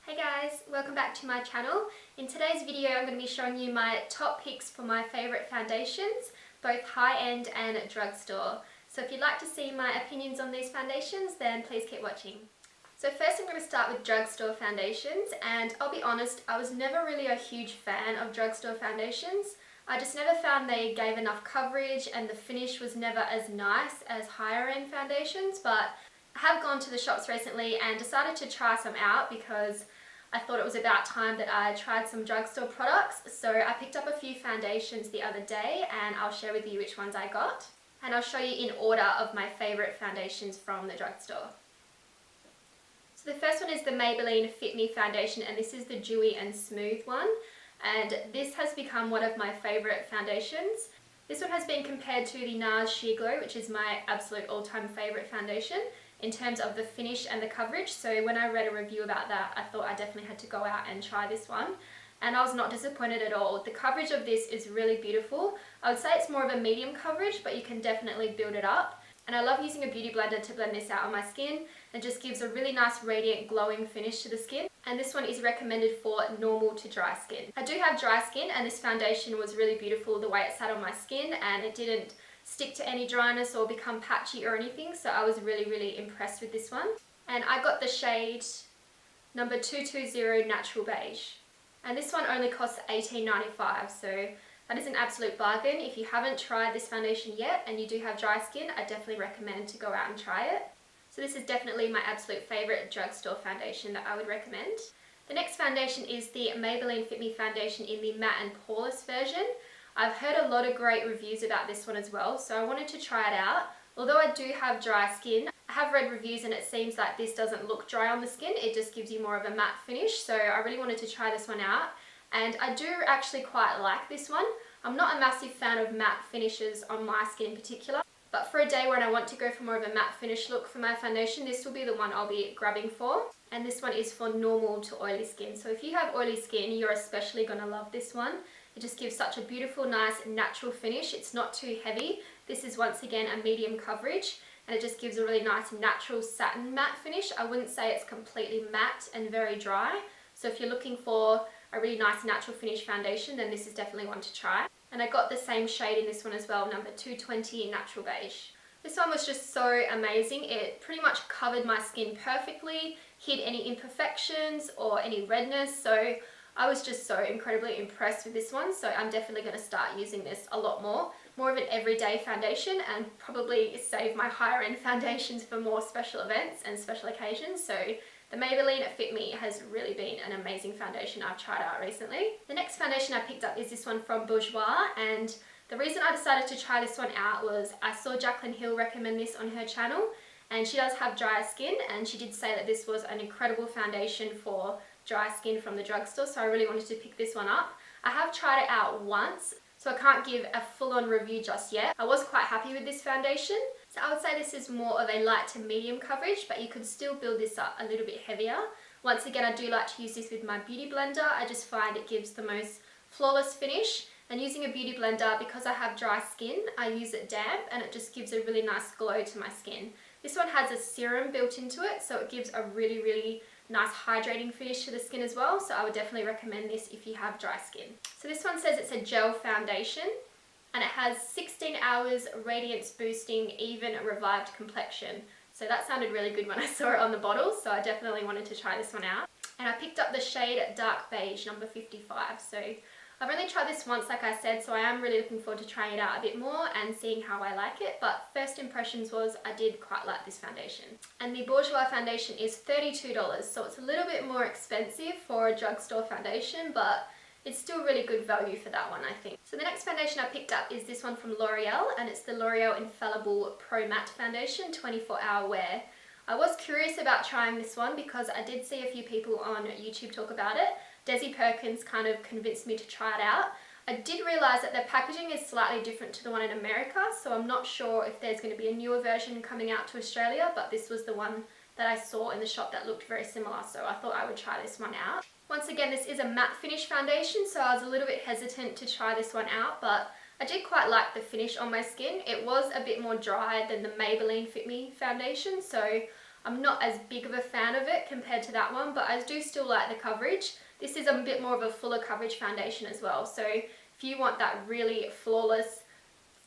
Hey guys, welcome back to my channel. In today's video I'm going to be showing you my top picks for my favourite foundations, both high-end and drugstore. So if you'd like to see my opinions on these foundations, then please keep watching. So first I'm going to start with drugstore foundations, and I'll be honest, I was never really a huge fan of drugstore foundations. I just never found they gave enough coverage and the finish was never as nice as higher end foundations, but I have gone to the shops recently and decided to try some out because I thought it was about time that I tried some drugstore products. So I picked up a few foundations the other day and I'll share with you which ones I got. And I'll show you in order of my favourite foundations from the drugstore. So the first one is the Maybelline Fit Me foundation, and this is the dewy and smooth one. And this has become one of my favourite foundations. This one has been compared to the NARS Sheer Glow, which is my absolute all-time favourite foundation in terms of the finish and the coverage. So when I read a review about that, I thought I definitely had to go out and try this one. And I was not disappointed at all. The coverage of this is really beautiful. I would say it's more of a medium coverage, but you can definitely build it up. And I love using a beauty blender to blend this out on my skin. It just gives a really nice radiant glowing finish to the skin. And this one is recommended for normal to dry skin. I do have dry skin, and this foundation was really beautiful the way it sat on my skin, and it didn't stick to any dryness or become patchy or anything, so I was really impressed with this one. And I got the shade number 220 Natural Beige, and this one only costs $18.95, so that is an absolute bargain. If you haven't tried this foundation yet and you do have dry skin, I definitely recommend to go out and try it. So this is definitely my absolute favourite drugstore foundation that I would recommend. The next foundation is the Maybelline Fit Me foundation in the matte and poreless version. I've heard a lot of great reviews about this one as well, so I wanted to try it out. Although I do have dry skin, I have read reviews and it seems like this doesn't look dry on the skin, it just gives you more of a matte finish, so I really wanted to try this one out. And I do actually quite like this one. I'm not a massive fan of matte finishes on my skin in particular, but for a day when I want to go for more of a matte finish look for my foundation, this will be the one I'll be grabbing for. And this one is for normal to oily skin, so if you have oily skin, you're especially going to love this one. It just gives such a beautiful, nice, natural finish. It's not too heavy. This is once again a medium coverage, and it just gives a really nice natural satin matte finish. I wouldn't say it's completely matte and very dry. So if you're looking for a really nice natural finish foundation, then this is definitely one to try. And I got the same shade in this one as well, number 220 Natural Beige. This one was just so amazing. It pretty much covered my skin perfectly, hid any imperfections or any redness. So I was just so incredibly impressed with this one, so I'm definitely going to start using this a lot more. More of an everyday foundation, and probably save my higher end foundations for more special events and special occasions. So the Maybelline Fit Me has really been an amazing foundation I've tried out recently. The next foundation I picked up is this one from Bourjois, and the reason I decided to try this one out was I saw Jaclyn Hill recommend this on her channel, and she does have dry skin, and she did say that this was an incredible foundation for dry skin from the drugstore, so I really wanted to pick this one up. I have tried it out once, so I can't give a full-on review just yet. I was quite happy with this foundation, so I would say this is more of a light to medium coverage, but you could still build this up a little bit heavier. Once again, I do like to use this with my beauty blender. I just find it gives the most flawless finish, and using a beauty blender, because I have dry skin, I use it damp and it just gives a really nice glow to my skin. This one has a serum built into it, so it gives a really nice hydrating finish to the skin as well, so I would definitely recommend this if you have dry skin. So this one says it's a gel foundation, and it has 16 hours radiance boosting even revived complexion. So that sounded really good when I saw it on the bottle, so I definitely wanted to try this one out. And I picked up the shade Dark Beige number 55. So I've only tried this once, like I said, so I am really looking forward to trying it out a bit more and seeing how I like it, but first impressions was I did quite like this foundation. And the Bourjois foundation is $32, so it's a little bit more expensive for a drugstore foundation, but it's still really good value for that one, I think. So the next foundation I picked up is this one from L'Oreal, and it's the L'Oreal Infallible Pro Matte Foundation 24-hour wear. I was curious about trying this one because I did see a few people on YouTube talk about it. Desi Perkins kind of convinced me to try it out. I did realise that the packaging is slightly different to the one in America, so I'm not sure if there's going to be a newer version coming out to Australia, but this was the one that I saw in the shop that looked very similar, so I thought I would try this one out. Once again, this is a matte finish foundation, so I was a little bit hesitant to try this one out, but I did quite like the finish on my skin. It was a bit more dry than the Maybelline Fit Me foundation, so I'm not as big of a fan of it compared to that one, but I do still like the coverage. This is a bit more of a fuller coverage foundation as well. So if you want that really flawless,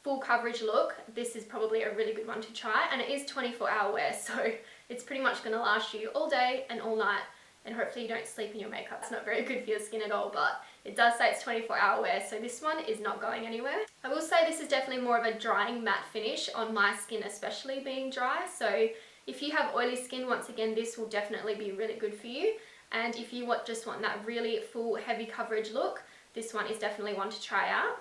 full coverage look, this is probably a really good one to try. And it is 24-hour wear, so it's pretty much going to last you all day and all night. And hopefully you don't sleep in your makeup. It's not very good for your skin at all, but it does say it's 24-hour wear, so this one is not going anywhere. I will say this is definitely more of a drying matte finish on my skin, especially being dry. So if you have oily skin, once again, this will definitely be really good for you. And if you just want that really full, heavy coverage look, this one is definitely one to try out.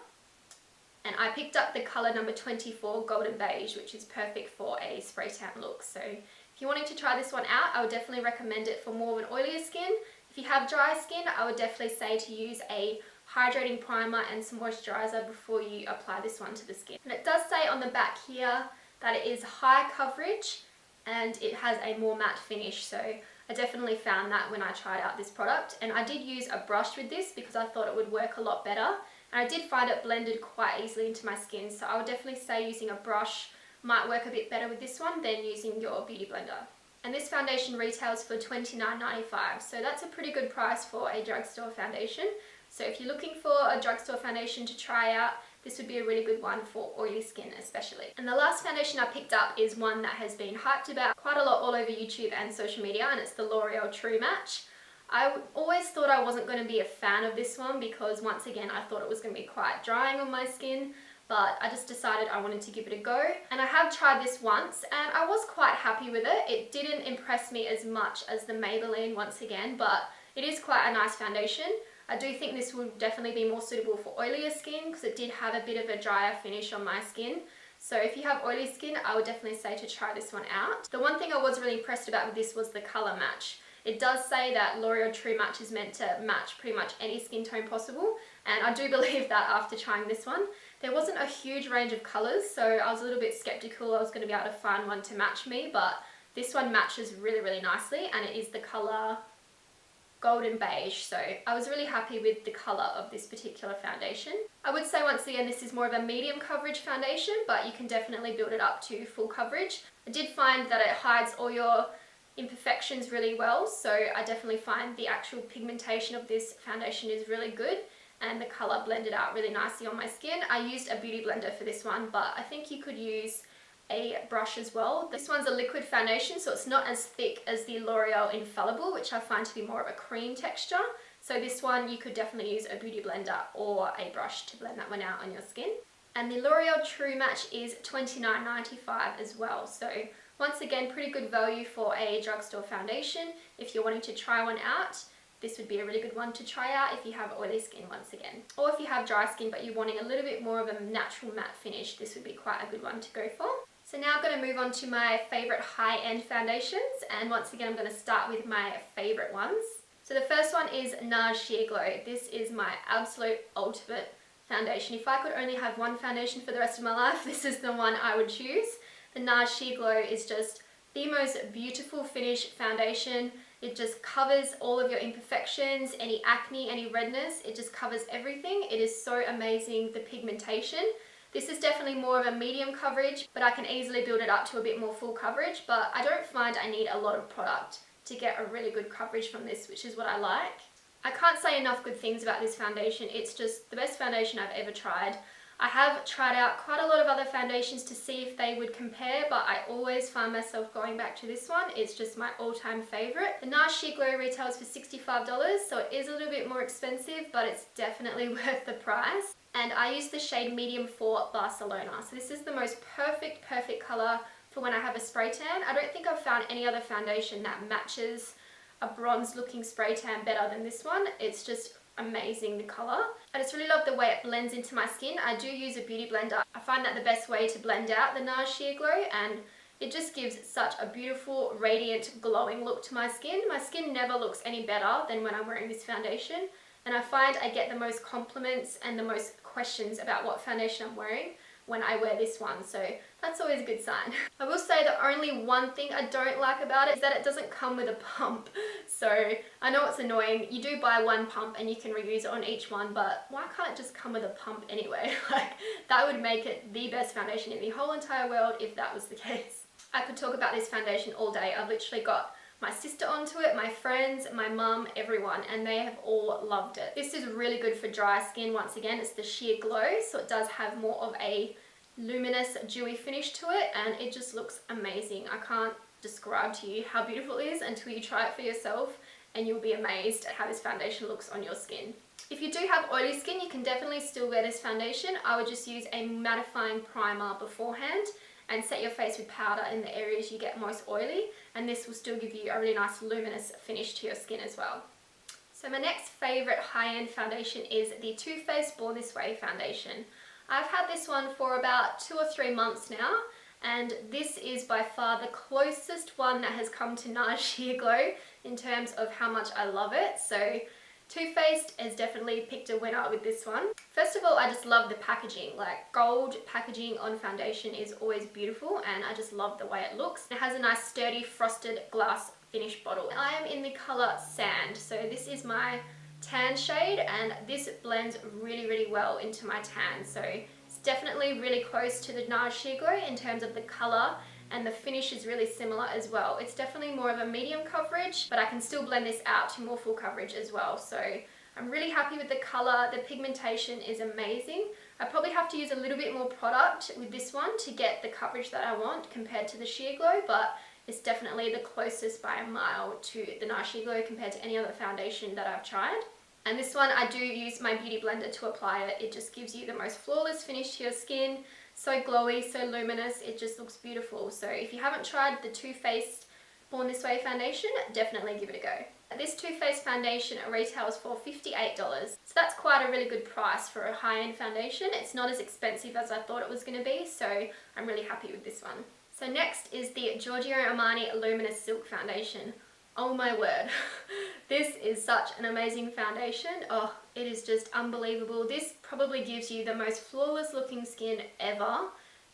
And I picked up the colour number 24, Golden Beige, which is perfect for a spray tan look. So if you're wanting to try this one out, I would definitely recommend it for more of an oilier skin. If you have dry skin, I would definitely say to use a hydrating primer and some moisturiser before you apply this one to the skin. And it does say on the back here that it is high coverage and it has a more matte finish. So I definitely found that when I tried out this product. And I did use a brush with this because I thought it would work a lot better. And I did find it blended quite easily into my skin. So I would definitely say using a brush might work a bit better with this one than using your beauty blender. And this foundation retails for $29.95, so that's a pretty good price for a drugstore foundation. So if you're looking for a drugstore foundation to try out, this would be a really good one for oily skin especially. And the last foundation I picked up is one that has been hyped about quite a lot all over YouTube and social media, and it's the L'Oreal True Match. I always thought I wasn't going to be a fan of this one because once again I thought it was going to be quite drying on my skin. But I just decided I wanted to give it a go. And I have tried this once and I was quite happy with it. It didn't impress me as much as the Maybelline once again, but it is quite a nice foundation. I do think this would definitely be more suitable for oilier skin because it did have a bit of a drier finish on my skin. So if you have oily skin, I would definitely say to try this one out. The one thing I was really impressed about with this was the colour match. It does say that L'Oreal True Match is meant to match pretty much any skin tone possible, and I do believe that after trying this one. There wasn't a huge range of colours, so I was a little bit skeptical I was going to be able to find one to match me, but this one matches really, really nicely, and it is the colour Golden Beige, so I was really happy with the colour of this particular foundation. I would say once again this is more of a medium coverage foundation, but you can definitely build it up to full coverage. I did find that it hides all your imperfections really well, so I definitely find the actual pigmentation of this foundation is really good and the colour blended out really nicely on my skin. I used a beauty blender for this one, but I think you could use a brush as well. This one's a liquid foundation, so it's not as thick as the L'Oreal Infallible, which I find to be more of a cream texture. So this one you could definitely use a beauty blender or a brush to blend that one out on your skin. And the L'Oreal True Match is $29.95 as well. So once again, pretty good value for a drugstore foundation. If you're wanting to try one out, this would be a really good one to try out if you have oily skin once again. Or if you have dry skin but you're wanting a little bit more of a natural matte finish, this would be quite a good one to go for. So now I'm going to move on to my favourite high-end foundations, and once again I'm going to start with my favourite ones. So the first one is NARS Sheer Glow. This is my absolute ultimate foundation. If I could only have one foundation for the rest of my life, this is the one I would choose. The NARS Sheer Glow is just the most beautiful finish foundation. It just covers all of your imperfections, any acne, any redness. It just covers everything. It is so amazing, the pigmentation. This is definitely more of a medium coverage, but I can easily build it up to a bit more full coverage. But I don't find I need a lot of product to get a really good coverage from this, which is what I like. I can't say enough good things about this foundation. It's just the best foundation I've ever tried. I have tried out quite a lot of other foundations to see if they would compare, but I always find myself going back to this one. It's just my all-time favourite. The NARS Sheer Glow retails for $65, so it is a little bit more expensive, but it's definitely worth the price. And I use the shade Medium 4 Barcelona. So this is the most perfect colour for when I have a spray tan. I don't think I've found any other foundation that matches a bronze looking spray tan better than this one. It's just amazing, the colour. I just really love the way it blends into my skin. I do use a beauty blender. I find that the best way to blend out the NARS Sheer Glow, and it just gives such a beautiful, radiant, glowing look to my skin. My skin never looks any better than when I'm wearing this foundation, and I find I get the most compliments and the most questions about what foundation I'm wearing when I wear this one, so that's always a good sign. I will say the only one thing I don't like about it is that it doesn't come with a pump. So I know it's annoying. You do buy one pump and you can reuse it on each one, but why can't it just come with a pump anyway? Like, that would make it the best foundation in the whole entire world if that was the case. I could talk about this foundation all day. I've literally got my sister onto it, my friends, my mum, everyone, and they have all loved it. This is really good for dry skin. Once again, it's the Sheer Glow, so it does have more of a luminous, dewy finish to it, and it just looks amazing. I can't describe to you how beautiful it is until you try it for yourself, and you'll be amazed at how this foundation looks on your skin. If you do have oily skin, you can definitely still wear this foundation. I would just use a mattifying primer beforehand and set your face with powder in the areas you get most oily, and this will still give you a really nice luminous finish to your skin as well. So my next favourite high-end foundation is the Too Faced Born This Way foundation. I've had this one for about 2 or 3 months now, and this is by far the closest one that has come to NARS Sheer Glow in terms of how much I love it. So Too Faced has definitely picked a winner with this one. First of all, I just love the packaging. Like, gold packaging on foundation is always beautiful, and I just love the way it looks. It has a nice sturdy frosted glass finish bottle. I am in the colour Sand, so this is my tan shade, and this blends really well into my tan. So it's definitely really close to the NARS Sheer Glow in terms of the colour, and the finish is really similar as well. It's definitely more of a medium coverage, but I can still blend this out to more full coverage as well. So I'm really happy with the colour. The pigmentation is amazing. I probably have to use a little bit more product with this one to get the coverage that I want compared to the Sheer Glow, but it's definitely the closest by a mile to the NARS Sheer Glow compared to any other foundation that I've tried. And this one, I do use my beauty blender to apply it. It just gives you the most flawless finish to your skin. So glowy, so luminous, it just looks beautiful. So if you haven't tried the Too Faced Born This Way foundation, definitely give it a go. This Too Faced foundation retails for $58, so that's quite a really good price for a high-end foundation. It's not as expensive as I thought it was going to be, so I'm really happy with this one. So next is the Giorgio Armani Luminous Silk Foundation. Oh my word, this is such an amazing foundation. Oh, it is just unbelievable. This probably gives you the most flawless looking skin ever.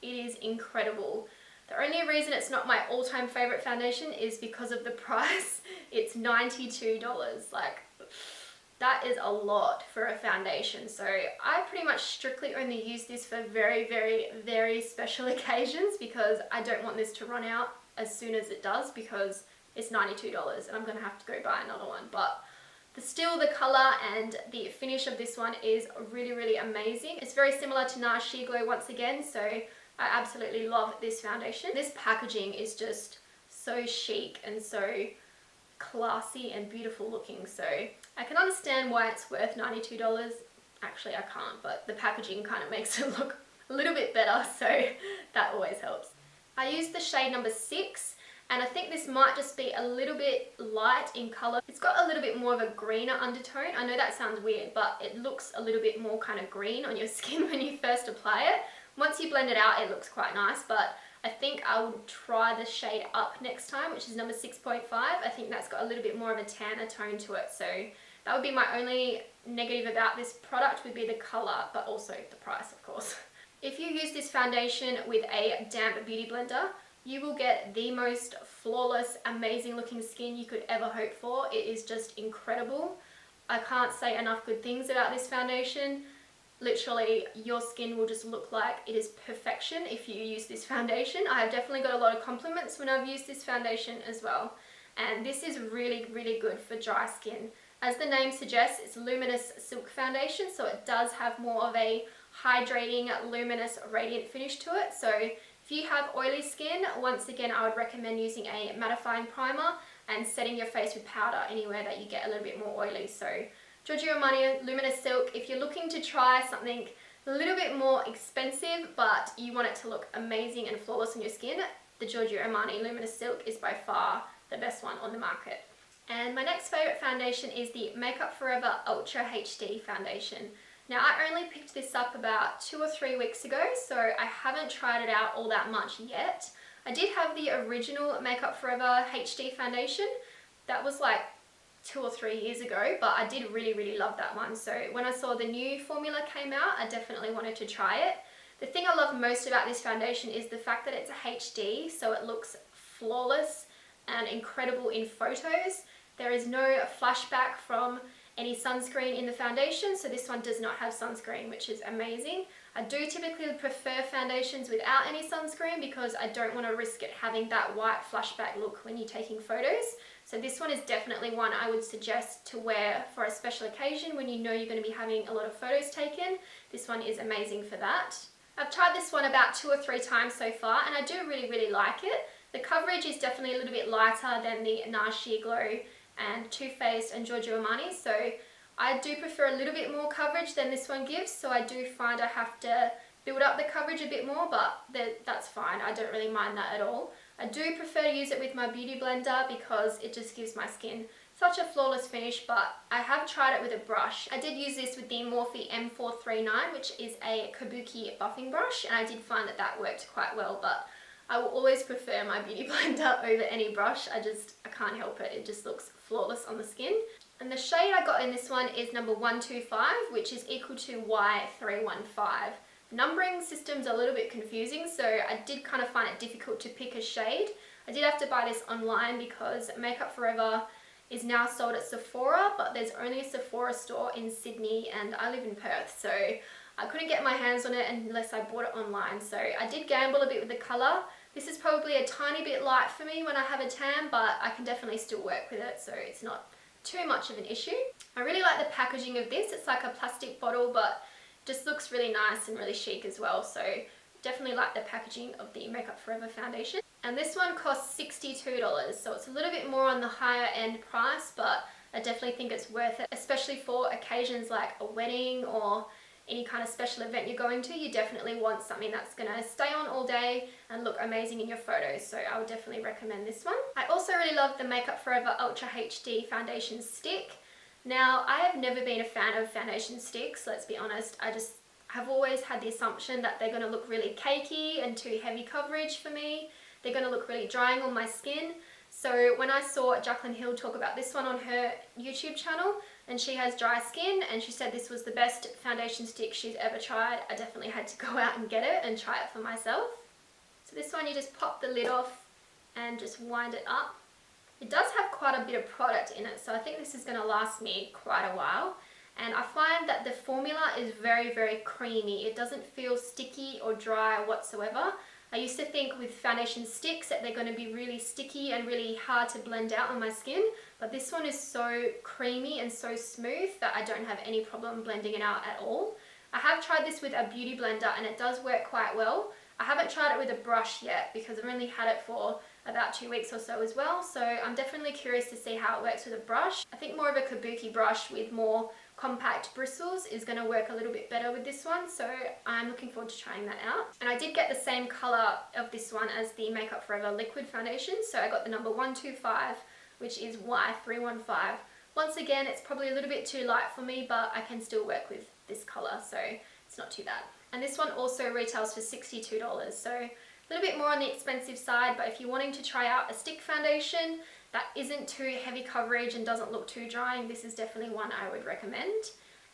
It is incredible. The only reason it's not my all-time favorite foundation is because of the price. It's $92. Like, that is a lot for a foundation. So I pretty much strictly only use this for very special occasions, because I don't want this to run out as soon as it does, because it's $92 and I'm going to have to go buy another one. But still, the colour and the finish of this one is really amazing. It's very similar to NARS Sheer Glow once again, so I absolutely love this foundation. This packaging is just so chic and so classy and beautiful looking, so I can understand why it's worth $92. Actually, I can't, but the packaging kind of makes it look a little bit better, so that always helps. I use the shade number 6, and I think this might just be a little bit light in colour. It's got a little bit more of a greener undertone. I know that sounds weird, but it looks a little bit more kind of green on your skin when you first apply it. Once you blend it out, it looks quite nice, but I think I will try the shade up next time, which is number 6.5. I think that's got a little bit more of a tanner tone to it, so that would be my only negative about this product, would be the colour, but also the price, of course. If you use this foundation with a damp beauty blender, you will get the most flawless, amazing looking skin you could ever hope for. It is just incredible. I can't say enough good things about this foundation. Literally, your skin will just look like it is perfection if you use this foundation. I have definitely got a lot of compliments when I've used this foundation as well. And this is really good for dry skin. As the name suggests, it's luminous silk foundation, so it does have more of a hydrating, luminous, radiant finish to it. So if you have oily skin, once again, I would recommend using a mattifying primer and setting your face with powder anywhere that you get a little bit more oily. So Giorgio Armani Luminous Silk, if you're looking to try something a little bit more expensive, but you want it to look amazing and flawless on your skin, the Giorgio Armani Luminous Silk is by far the best one on the market. And my next favourite foundation is the Makeup Forever Ultra HD foundation. Now, I only picked this up about 2 or 3 weeks ago, so I haven't tried it out all that much yet. I did have the original Makeup Forever HD foundation. That was like 2 or 3 years ago, but I did really love that one. So when I saw the new formula came out, I definitely wanted to try it. The thing I love most about this foundation is the fact that it's a HD, so it looks flawless and incredible in photos. There is no flashback from any sunscreen in the foundation, so this one does not have sunscreen, which is amazing. I do typically prefer foundations without any sunscreen because I don't want to risk it having that white flashback look when you're taking photos. So this one is definitely one I would suggest to wear for a special occasion when you know you're going to be having a lot of photos taken. This one is amazing for that. I've tried this one about 2 or 3 times so far and I do really like it. The coverage is definitely a little bit lighter than the NARS Sheer Glow and Too Faced and Giorgio Armani, so I do prefer a little bit more coverage than this one gives, so I do find I have to build up the coverage a bit more, but that's fine. I don't really mind that at all. I do prefer to use it with my beauty blender because it just gives my skin such a flawless finish, but I have tried it with a brush. I did use this with the Morphe M439, which is a kabuki buffing brush, and I did find that that worked quite well, but I will always prefer my beauty blender over any brush. I can't help it. It just looks flawless on the skin. And the shade I got in this one is number 125, which is equal to Y315. The numbering system's a little bit confusing, so I did kind of find it difficult to pick a shade. I did have to buy this online because Makeup Forever is now sold at Sephora, but there's only a Sephora store in Sydney and I live in Perth, so I couldn't get my hands on it unless I bought it online. So I did gamble a bit with the colour. This is probably a tiny bit light for me when I have a tan, but I can definitely still work with it, so it's not too much of an issue. I really like the packaging of this. It's like a plastic bottle, but just looks really nice and really chic as well, so definitely like the packaging of the Makeup Forever foundation. And this one costs $62, so it's a little bit more on the higher end price, but I definitely think it's worth it, especially for occasions like a wedding or any kind of special event you're going to. You definitely want something that's going to stay on all day and look amazing in your photos, so I would definitely recommend this one. I also really love the Makeup Forever Ultra HD foundation stick. Now, I have never been a fan of foundation sticks, let's be honest. I just have always had the assumption that they're going to look really cakey and too heavy coverage for me. They're going to look really drying on my skin. So when I saw Jaclyn Hill talk about this one on her YouTube channel, and she has dry skin and she said this was the best foundation stick she's ever tried, I definitely had to go out and get it and try it for myself. So this one, you just pop the lid off and just wind it up. It does have quite a bit of product in it, so I think this is going to last me quite a while. And I find that the formula is very creamy. It doesn't feel sticky or dry whatsoever. I used to think with foundation sticks that they're going to be really sticky and really hard to blend out on my skin, but this one is so creamy and so smooth that I don't have any problem blending it out at all. I have tried this with a beauty blender and it does work quite well. I haven't tried it with a brush yet because I've only had it for about 2 weeks or so as well, so I'm definitely curious to see how it works with a brush. I think more of a kabuki brush with more compact bristles is going to work a little bit better with this one, so I'm looking forward to trying that out. And I did get the same colour of this one as the Makeup Forever liquid foundation, so I got the number 125, which is Y315. Once again, it's probably a little bit too light for me, but I can still work with this colour, so it's not too bad. And this one also retails for $62, so a little bit more on the expensive side, but if you're wanting to try out a stick foundation that isn't too heavy coverage and doesn't look too drying, this is definitely one I would recommend.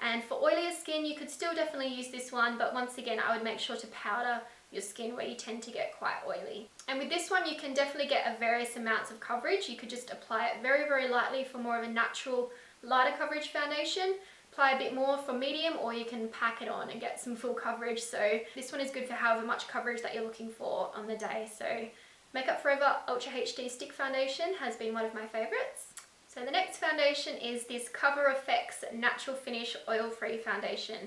And for oilier skin, you could still definitely use this one, but once again, I would make sure to powder your skin where you tend to get quite oily. And with this one, you can definitely get a various amounts of coverage. You could just apply it very lightly for more of a natural, lighter coverage foundation. Apply a bit more for medium, or you can pack it on and get some full coverage. So this one is good for however much coverage that you're looking for on the day. So Makeup Forever Ultra HD Stick Foundation has been one of my favourites. So the next foundation is this Cover FX Natural Finish Oil-Free Foundation.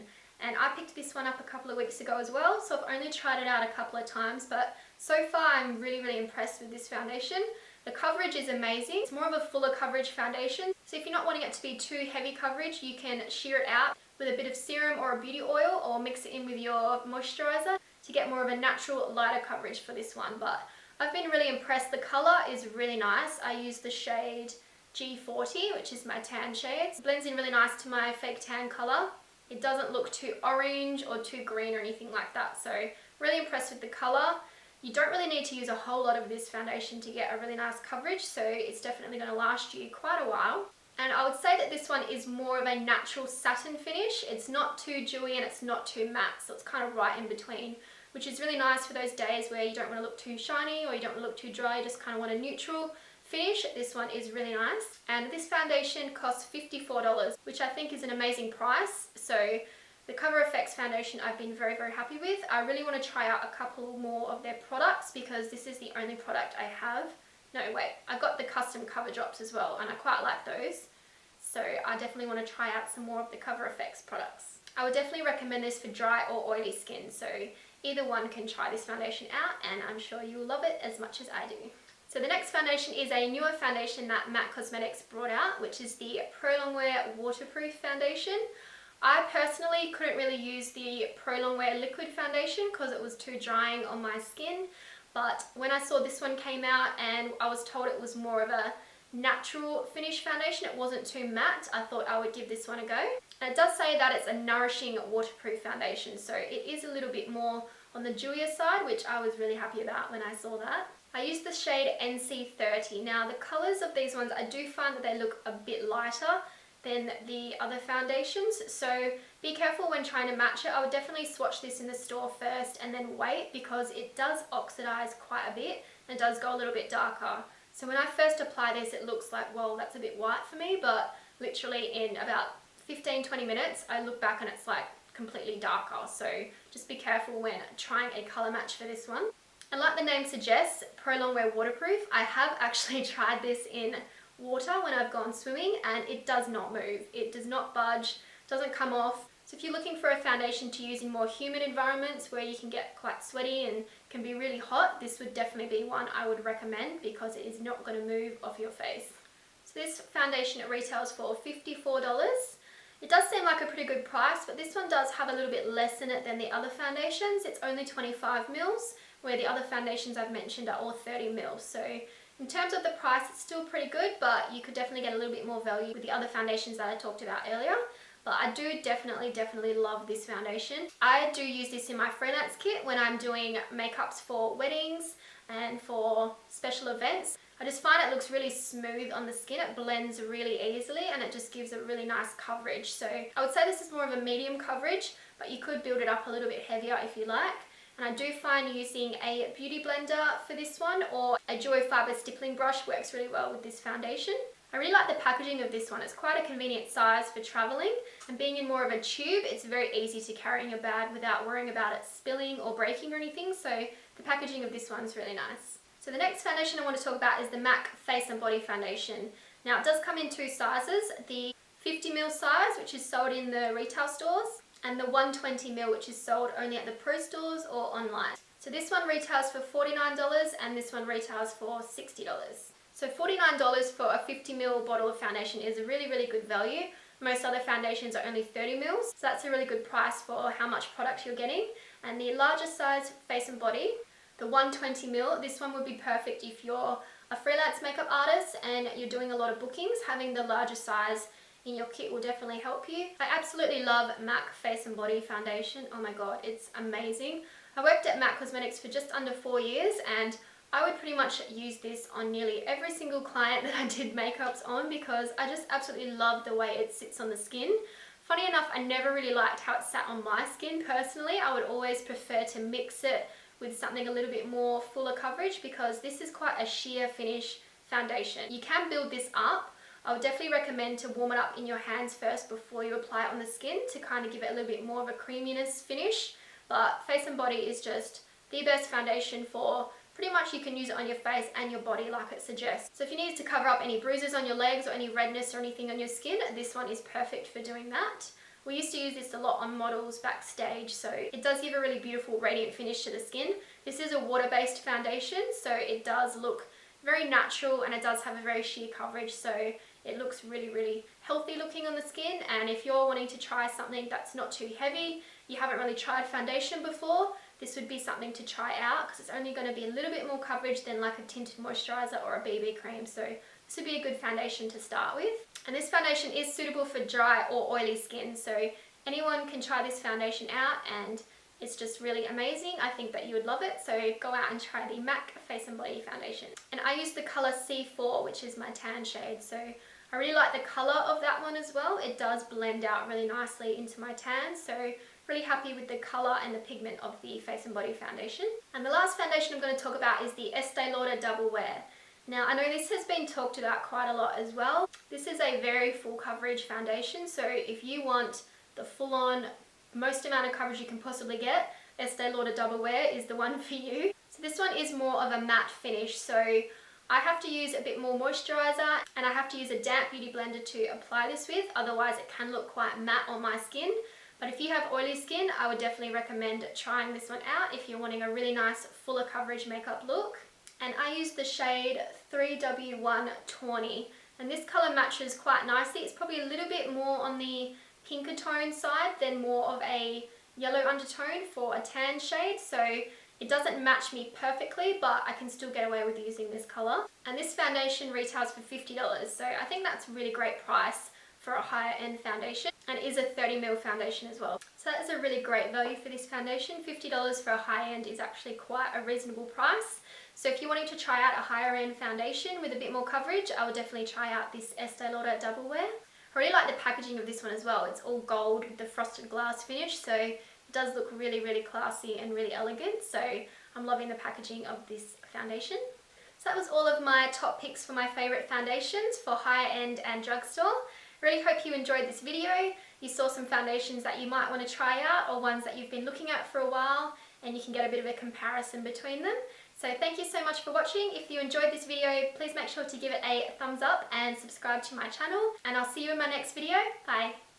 And I picked this one up a couple of weeks ago as well, so I've only tried it out a couple of times, but so far I'm really impressed with this foundation. The coverage is amazing. It's more of a fuller coverage foundation, so if you're not wanting it to be too heavy coverage, you can sheer it out with a bit of serum or a beauty oil, or mix it in with your moisturiser to get more of a natural, lighter coverage for this one. But I've been really impressed. The colour is really nice. I use the shade G40, which is my tan shade. It blends in really nice to my fake tan colour. It doesn't look too orange or too green or anything like that, so really impressed with the colour. You don't really need to use a whole lot of this foundation to get a really nice coverage, so it's definitely going to last you quite a while. And I would say that this one is more of a natural satin finish. It's not too dewy and it's not too matte, so it's kind of right in between, which is really nice for those days where you don't want to look too shiny or you don't want to look too dry, you just kind of want a neutral finish. This one is really nice. And this foundation costs $54, which I think is an amazing price. So The Cover FX foundation I've been very, very happy with. I really want to try out a couple more of their products because this is the only product I have. No, wait, I got the custom cover drops as well, and I quite like those. So I definitely want to try out some more of the Cover FX products. I would definitely recommend this for dry or oily skin, so either one can try this foundation out, and I'm sure you'll love it as much as I do. So the next foundation is a newer foundation that MAC Cosmetics brought out, which is the PROLONGWEAR Waterproof Foundation. I personally couldn't really use the PROLONGWEAR liquid foundation because it was too drying on my skin, but when I saw this one came out and I was told it was more of a natural finish foundation, it wasn't too matte, I thought I would give this one a go. And it does say that it's a nourishing waterproof foundation, so it is a little bit more on the dewier side, which I was really happy about when I saw that. I used the shade NC30. Now the colours of these ones, I do find that they look a bit lighter than the other foundations, so be careful when trying to match it. I would definitely swatch this in the store first and then wait, because it does oxidize quite a bit and it does go a little bit darker. So when I first apply this, it looks like, well, that's a bit white for me, but literally in about 15-20 minutes I look back and it's like completely darker, so just be careful when trying a colour match for this one. And like the name suggests, PROLONGWEAR waterproof, I have actually tried this in water when I've gone swimming and it does not move. It does not budge, doesn't come off. So if you're looking for a foundation to use in more humid environments where you can get quite sweaty and can be really hot, this would definitely be one I would recommend because it is not going to move off your face. So this foundation, it retails for $54. It does seem like a pretty good price, but this one does have a little bit less in it than the other foundations. It's only 25 mils, where the other foundations I've mentioned are all 30 mils. So in terms of the price, it's still pretty good, but you could definitely get a little bit more value with the other foundations that I talked about earlier. But I do definitely love this foundation. I do use this in my freelance kit when I'm doing makeups for weddings and for special events. I just find it looks really smooth on the skin. It blends really easily and it just gives a really nice coverage. So I would say this is more of a medium coverage, but you could build it up a little bit heavier if you like. And I do find using a beauty blender for this one or a DEWY fibre stippling brush works really well with this foundation. I really like the packaging of this one. It's quite a convenient size for travelling, and being in more of a tube, it's very easy to carry in your bag without worrying about it spilling or breaking or anything, so the packaging of this one's really nice. So the next foundation I want to talk about is the MAC Face and Body Foundation. Now it does come in two sizes, the 50ml size, which is sold in the retail stores, and the 120ml, which is sold only at the pro stores or online. So this one retails for $49 and this one retails for $60. So $49 for a 50ml bottle of foundation is a really good value. Most other foundations are only 30 mils, so that's a really good price for how much product you're getting. And the larger size face and body, the 120ml, this one would be perfect if you're a freelance makeup artist and you're doing a lot of bookings. Having the larger size in your kit will definitely help you. I absolutely love MAC Face and Body Foundation. Oh my god, it's amazing. I worked at MAC Cosmetics for just under 4 years and I would pretty much use this on nearly every single client that I did makeups on because I just absolutely love the way it sits on the skin. Funny enough, I never really liked how it sat on my skin personally. I would always prefer to mix it with something a little bit more fuller coverage because this is quite a sheer finish foundation. You can build this up. I would definitely recommend to warm it up in your hands first before you apply it on the skin to kind of give it a little bit more of a creaminess finish. But Face and Body is just the best foundation for pretty much you can use it on your face and your body like it suggests. So if you need to cover up any bruises on your legs or any redness or anything on your skin, this one is perfect for doing that. We used to use this a lot on models backstage, so it does give a really beautiful radiant finish to the skin. This is a water-based foundation, so it does look very natural and it does have a very sheer coverage, so it looks really healthy looking on the skin. And if you're wanting to try something that's not too heavy, you haven't really tried foundation before, this would be something to try out because it's only going to be a little bit more coverage than like a tinted moisturizer or a BB cream, so this would be a good foundation to start with. And this foundation is suitable for dry or oily skin, so anyone can try this foundation out and it's just really amazing. I think that you would love it, so go out and try the MAC Face and Body Foundation. And I use the colour C4, which is my tan shade, so I really like the colour of that one as well. It does blend out really nicely into my tan, so really happy with the colour and the pigment of the Face and Body Foundation. And the last foundation I'm going to talk about is the Estee Lauder Double Wear. Now I know this has been talked about quite a lot as well. This is a very full coverage foundation, so if you want the full-on most amount of coverage you can possibly get, Estee Lauder Double Wear is the one for you. So this one is more of a matte finish, so I have to use a bit more moisturizer and I have to use a damp beauty blender to apply this with, otherwise it can look quite matte on my skin. But if you have oily skin, I would definitely recommend trying this one out if you're wanting a really nice fuller coverage makeup look. And I use the shade 3W120, and this colour matches quite nicely. It's probably a little bit more on the pinker tone side than more of a yellow undertone for a tan shade, so it doesn't match me perfectly, but I can still get away with using this colour. And this foundation retails for $50, so I think that's a really great price for a higher end foundation, and is a 30ml foundation as well. So that is a really great value for this foundation. $50 for a high end is actually quite a reasonable price. So if you're wanting to try out a higher end foundation with a bit more coverage, I would definitely try out this Estee Lauder Double Wear. I really like the packaging of this one as well. It's all gold with the frosted glass finish, so it does look really, really classy and really elegant. So I'm loving the packaging of this foundation. So that was all of my top picks for my favourite foundations for higher end and drugstore. Really hope you enjoyed this video. You saw some foundations that you might want to try out, or ones that you've been looking at for a while, and you can get a bit of a comparison between them. So thank you so much for watching. If you enjoyed this video, please make sure to give it a thumbs up and subscribe to my channel, and I'll see you in my next video. Bye!